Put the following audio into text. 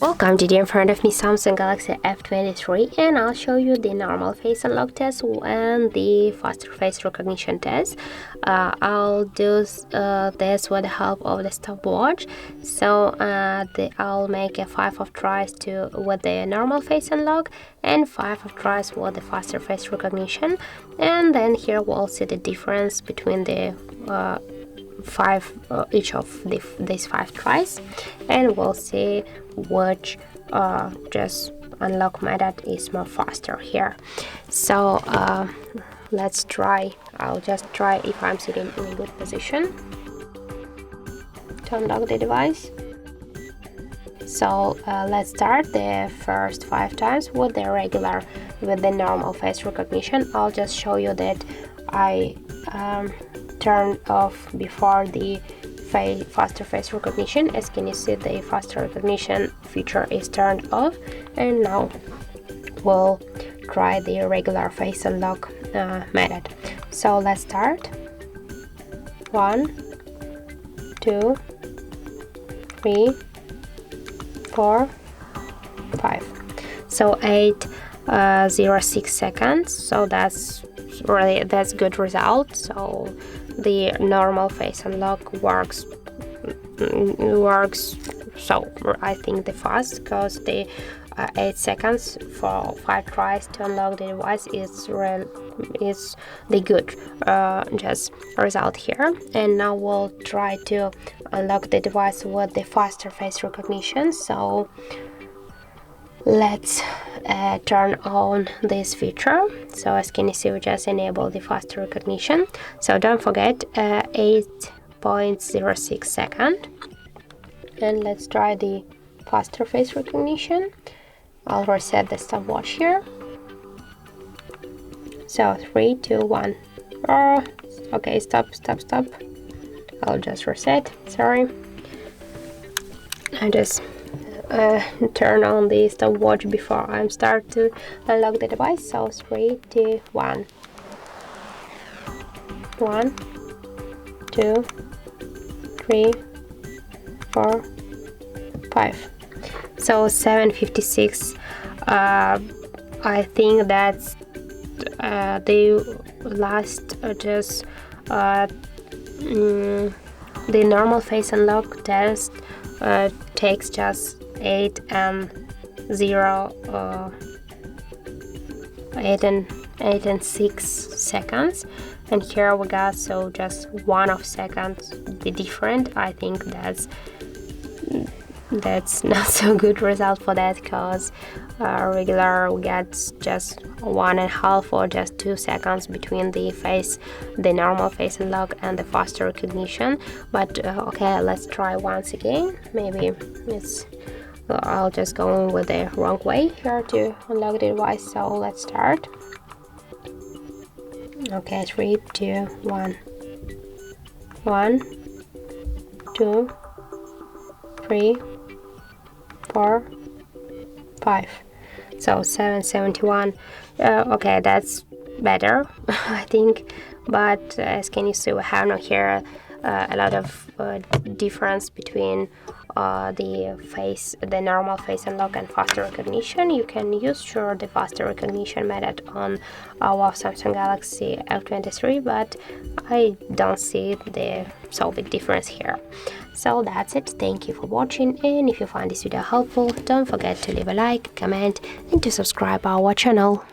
Welcome, today in front of me Samsung Galaxy F23, and I'll show you the normal face unlock test and the faster face recognition test. I'll do this with the help of the stopwatch. So I'll make 5 of tries with the normal face unlock and 5 of tries with the faster face recognition, and then here we'll see the difference between the each of these 5 tries, and we'll see which just unlock method is more faster here. So let's try. I'll just try if I'm sitting in a good position to unlock the device. So let's start the first 5 times with the normal face recognition. I'll just show you that I turned off before the faster face recognition. As can you see, the faster recognition feature is turned off, and now we'll try the regular face unlock method. So let's start. 1, 2, 3, 4, 5. So 8.06 seconds. So that's good result. So the normal face unlock works so I think the fast, because the 8 seconds for 5 tries to unlock the device is the good just result here. And now we'll try to unlock the device with the faster face recognition. So let's turn on this feature. So as can you see, we just enable the faster recognition. So don't forget 8.06 second. And let's try the faster face recognition. I'll reset the stopwatch here. So 3, 2, 1. Okay, stop. I'll just reset. Sorry. I just turn on the stopwatch before I start to unlock the device. So 3, 2, 1. 1, 2, 3, 4, 5. So 7:56. I think that's the last the normal face unlock test takes just 8 and 6 seconds, and here we got so just 1 of seconds the different. I think that's not so good result for that, because regular we get just 1.5 or just 2 seconds between the normal face unlock and the faster recognition. But okay, let's try once again. Maybe I'll just go with the wrong way here to unlock the device. So let's start. Okay, 3, 2, 1. 1, 2, 3, 4, 5. So 7:71. Okay, that's better I think, but as can you see, we have now here a lot of difference between the normal face unlock and faster recognition. You can use the faster recognition method on our Samsung Galaxy F23, but I don't see the so big difference here. So that's it. Thank you for watching, and if you find this video helpful, don't forget to leave a like, comment, and to subscribe our channel.